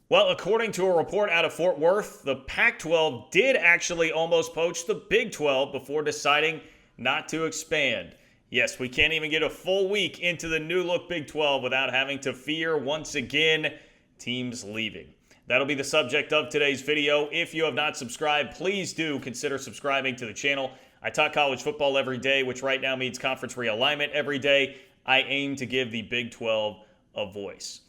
Well, according to a report out of Fort Worth, the Pac 12 did actually almost poach the Big 12 before deciding not to expand. Yes, we can't even get a full week into the new look Big 12 without having to fear once again teams leaving. That'll be the subject of today's video. If you have not subscribed, please do consider subscribing to the channel. I talk college football every day, which right now means conference realignment every day. I aim to give the Big 12 a voice.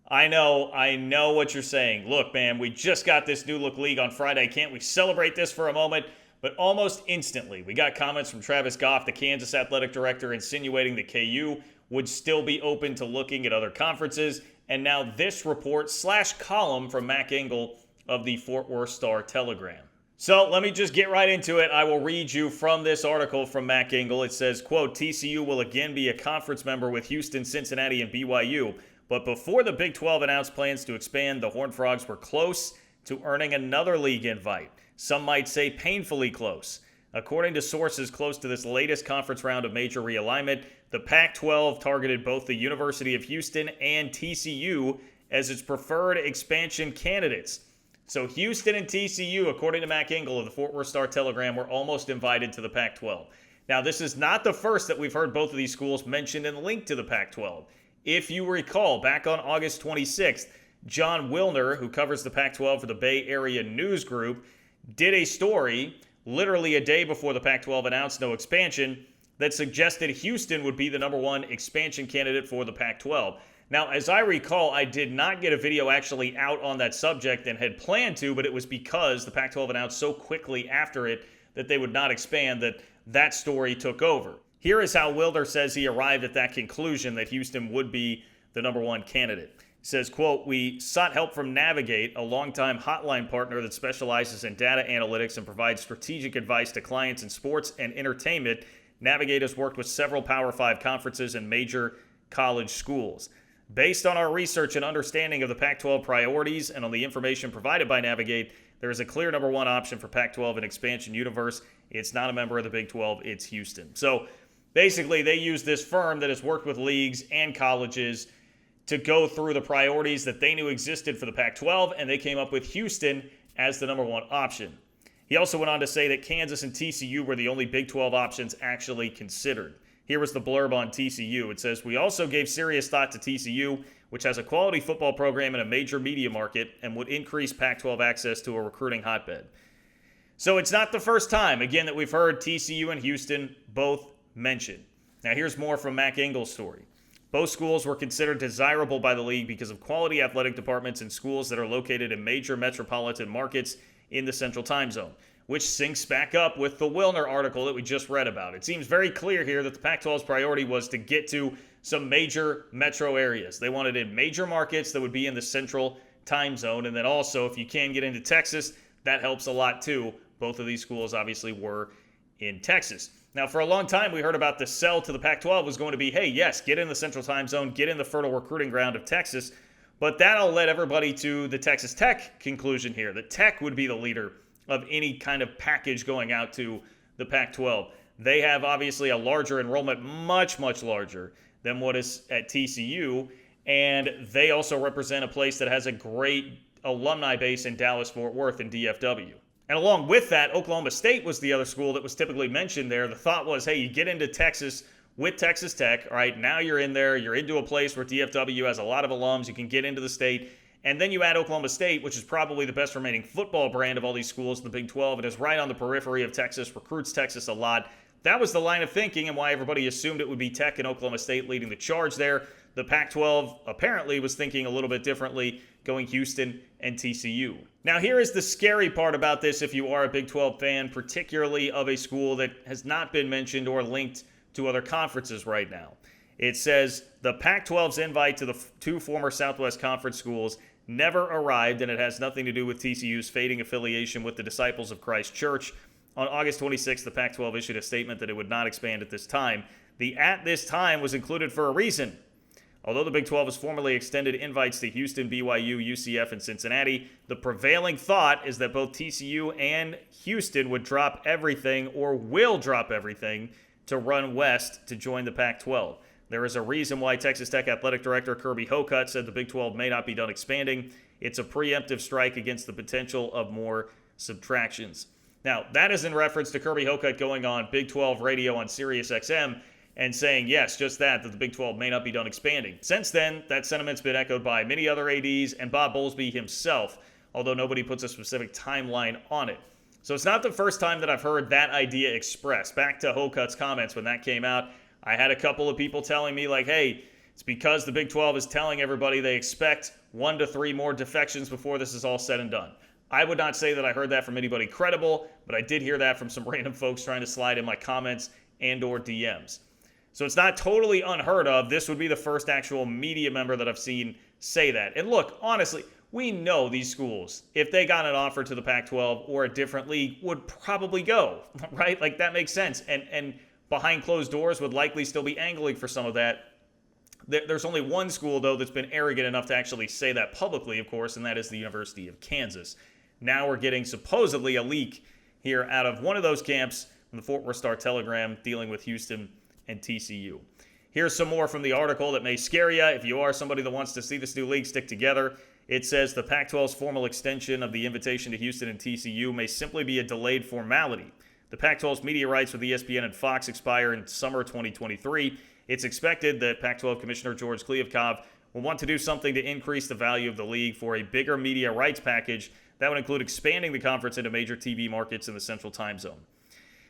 I know what you're saying. Look, man, we just got this new look league on Friday. Can't we celebrate this for a moment? But almost instantly, we got comments from Travis Goff, the Kansas athletic director, insinuating that KU would still be open to looking at other conferences. And now this report / column from Mac Engel of the Fort Worth Star-Telegram. So let me just get right into it. I will read you from this article from Mac Engel. It says, quote, TCU will again be a conference member with Houston, Cincinnati, and BYU. But before the Big 12 announced plans to expand, the Horned Frogs were close to earning another league invite. Some might say painfully close. According to sources close to this latest conference round of major realignment, the Pac-12 targeted both the University of Houston and TCU as its preferred expansion candidates. So Houston and TCU, according to Mac Engel of the Fort Worth Star-Telegram, were almost invited to the Pac-12. Now, this is not the first that we've heard both of these schools mentioned and linked to the Pac-12. If you recall, back on August 26th, John Wilner, who covers the Pac-12 for the Bay Area News Group, did a story literally a day before the Pac-12 announced no expansion that suggested Houston would be the number one expansion candidate for the Pac-12. Now, as I recall, I did not get a video actually out on that subject and had planned to, but it was because the Pac-12 announced so quickly after it that they would not expand that story took over. Here is how Wilder says he arrived at that conclusion that Houston would be the number one candidate. He says, quote, we sought help from Navigate, a longtime hotline partner that specializes in data analytics and provides strategic advice to clients in sports and entertainment. Navigate has worked with several Power 5 conferences and major college schools. Based on our research and understanding of the Pac-12 priorities and on the information provided by Navigate, there is a clear number one option for Pac-12 in expansion universe. It's not a member of the Big 12, it's Houston. So basically, they use this firm that has worked with leagues and colleges to go through the priorities that they knew existed for the Pac-12, and they came up with Houston as the number one option. He also went on to say that Kansas and TCU were the only Big 12 options actually considered. Here was the blurb on TCU. It says, we also gave serious thought to TCU, which has a quality football program in a major media market and would increase Pac-12 access to a recruiting hotbed. So it's not the first time, again, that we've heard TCU and Houston both mentioned. Now here's more from Mac Engel's story. Both schools were considered desirable by the league because of quality athletic departments in schools that are located in major metropolitan markets in the Central Time Zone, which syncs back up with the Wilner article that we just read about. It seems very clear here that the Pac-12's priority was to get to some major metro areas. They wanted in major markets that would be in the Central Time Zone, and then also if you can get into Texas, that helps a lot too. Both of these schools obviously were in Texas. Now, for a long time, we heard about the sell to the Pac-12 was going to be, hey, yes, get in the Central Time Zone, get in the fertile recruiting ground of Texas, but that'll led everybody to the Texas Tech conclusion here, that Tech would be the leader of any kind of package going out to the Pac-12. They have obviously a larger enrollment, much, much larger than what is at TCU, and they also represent a place that has a great alumni base in Dallas-Fort Worth and DFW. And along with that, Oklahoma State was the other school that was typically mentioned there. The thought was, hey, you get into Texas with Texas Tech, all right, now you're in there, you're into a place where DFW has a lot of alums, you can get into the state, and then you add Oklahoma State, which is probably the best remaining football brand of all these schools in the Big 12, and is right on the periphery of Texas, recruits Texas a lot. That was the line of thinking and why everybody assumed it would be Tech and Oklahoma State leading the charge there. The Pac-12 apparently was thinking a little bit differently, going Houston and TCU. Now, here is the scary part about this if you are a Big 12 fan, particularly of a school that has not been mentioned or linked to other conferences right now. It says the Pac-12's invite to the two former Southwest Conference schools never arrived, and it has nothing to do with TCU's fading affiliation with the Disciples of Christ Church. On August 26th, the Pac-12 issued a statement that it would not expand at this time. The "at this time" was included for a reason. Although the Big 12 has formally extended invites to Houston, BYU, UCF, and Cincinnati, the prevailing thought is that both TCU and Houston would drop everything or will drop everything to run west to join the Pac-12. There is a reason why Texas Tech Athletic Director Kirby Hocutt said the Big 12 may not be done expanding. It's a preemptive strike against the potential of more subtractions. Now, that is in reference to Kirby Hocutt going on Big 12 radio on Sirius XM and saying, yes, just that the Big 12 may not be done expanding. Since then, that sentiment's been echoed by many other ADs and Bob Bowlesby himself, although nobody puts a specific timeline on it. So it's not the first time that I've heard that idea expressed. Back to Hocutt's comments when that came out, I had a couple of people telling me like, hey, it's because the Big 12 is telling everybody they expect 1 to 3 more defections before this is all said and done. I would not say that I heard that from anybody credible, but I did hear that from some random folks trying to slide in my comments and or DMs. So it's not totally unheard of. This would be the first actual media member that I've seen say that. And look, honestly, we know these schools, if they got an offer to the Pac-12 or a different league, would probably go, right? Like that makes sense. And behind closed doors would likely still be angling for some of that. There's only one school, though, that's been arrogant enough to actually say that publicly, of course, and that is the University of Kansas. Now we're getting supposedly a leak here out of one of those camps from the Fort Worth Star-Telegram dealing with Houston and TCU. Here's some more from the article that may scare you if you are somebody that wants to see this new league stick together. It says the Pac-12's formal extension of the invitation to Houston and TCU may simply be a delayed formality. The Pac-12's media rights with ESPN and Fox expire in summer 2023. It's expected that Pac-12 Commissioner George Kliavkoff will want to do something to increase the value of the league for a bigger media rights package that would include expanding the conference into major TV markets in the Central Time Zone.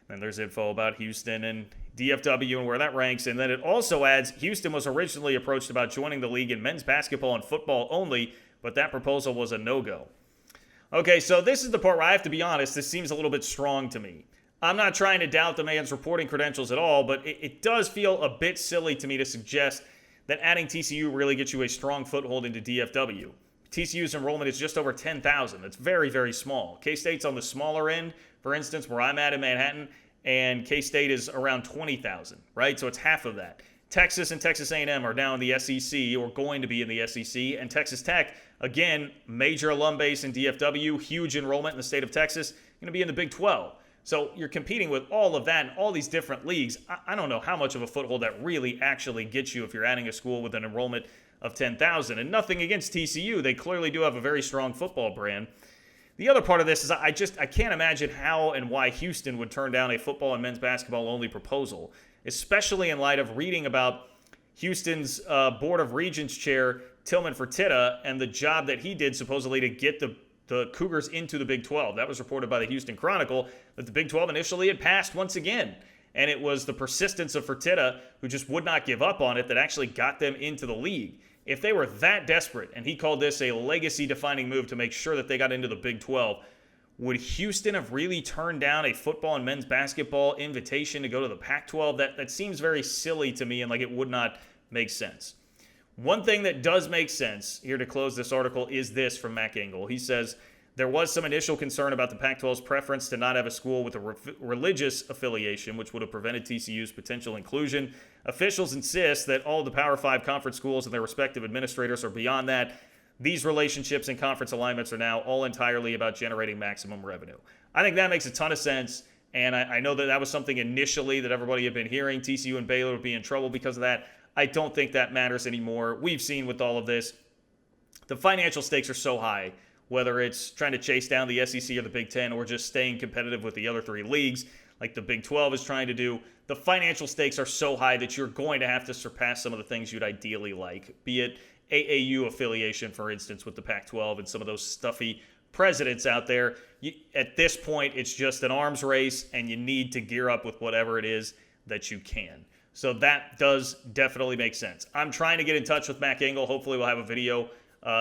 And there's info about Houston and DFW and where that ranks. And then it also adds Houston was originally approached about joining the league in men's basketball and football only, but that proposal was a no-go. Okay, so this is the part where I have to be honest, this seems a little bit strong to me. I'm not trying to doubt the man's reporting credentials at all, but it does feel a bit silly to me to suggest that adding TCU really gets you a strong foothold into DFW. TCU's enrollment is just over 10,000. That's very, very small. K-State's on the smaller end, for instance, where I'm at in Manhattan, and K-State is around 20,000, right? So it's half of that. Texas and Texas A&M are now in the SEC, or going to be in the SEC, and Texas Tech, again, major alum base in DFW, huge enrollment in the state of Texas, going to be in the Big 12. So you're competing with all of that and all these different leagues. I don't know how much of a foothold that really actually gets you if you're adding a school with an enrollment of 10,000. And nothing against TCU. They clearly do have a very strong football brand. The other part of this is I can't imagine how and why Houston would turn down a football and men's basketball only proposal, especially in light of reading about Houston's Board of Regents chair, Tillman Fertitta, and the job that he did supposedly to get the Cougars into the Big 12. That was reported by the Houston Chronicle that the Big 12 initially had passed once again. And it was the persistence of Fertitta, who just would not give up on it, that actually got them into the league. If they were that desperate, and he called this a legacy-defining move to make sure that they got into the Big 12, would Houston have really turned down a football and men's basketball invitation to go to the Pac-12? That seems very silly to me, and like it would not make sense. One thing that does make sense here to close this article is this from Mac Engel. He says, there was some initial concern about the Pac-12's preference to not have a school with a religious affiliation, which would have prevented TCU's potential inclusion. Officials insist that all the Power 5 conference schools and their respective administrators are beyond that. These relationships and conference alignments are now all entirely about generating maximum revenue. I think that makes a ton of sense, and I know that was something initially that everybody had been hearing. TCU and Baylor would be in trouble because of that. I don't think that matters anymore. We've seen with all of this, the financial stakes are so high, whether it's trying to chase down the SEC or the Big Ten or just staying competitive with the other 3 leagues like the Big 12 is trying to do. The financial stakes are so high that you're going to have to surpass some of the things you'd ideally like, be it AAU affiliation, for instance, with the Pac-12 and some of those stuffy presidents out there. At this point, it's just an arms race, and you need to gear up with whatever it is that you can. So that does definitely make sense. I'm trying to get in touch with Mac Engel. Hopefully we'll have a video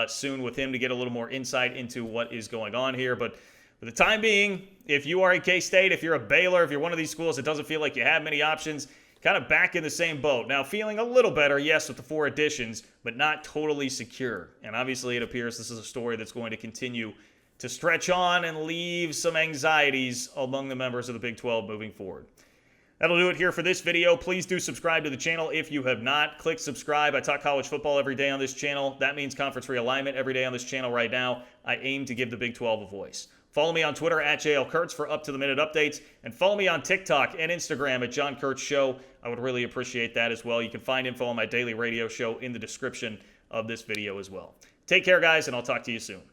soon with him to get a little more insight into what is going on here. But for the time being, if you are a K-State, if you're a Baylor, if you're one of these schools that doesn't feel like you have many options, kind of back in the same boat. Now feeling a little better, yes, with the 4 additions, but not totally secure. And obviously it appears this is a story that's going to continue to stretch on and leave some anxieties among the members of the Big 12 moving forward. That'll do it here for this video. Please do subscribe to the channel if you have not. Click subscribe. I talk college football every day on this channel. That means conference realignment every day on this channel right now. I aim to give the Big 12 a voice. Follow me on Twitter at JL Kurtz for up-to-the-minute updates. And follow me on TikTok and Instagram at John Kurtz Show. I would really appreciate that as well. You can find info on my daily radio show in the description of this video as well. Take care, guys, and I'll talk to you soon.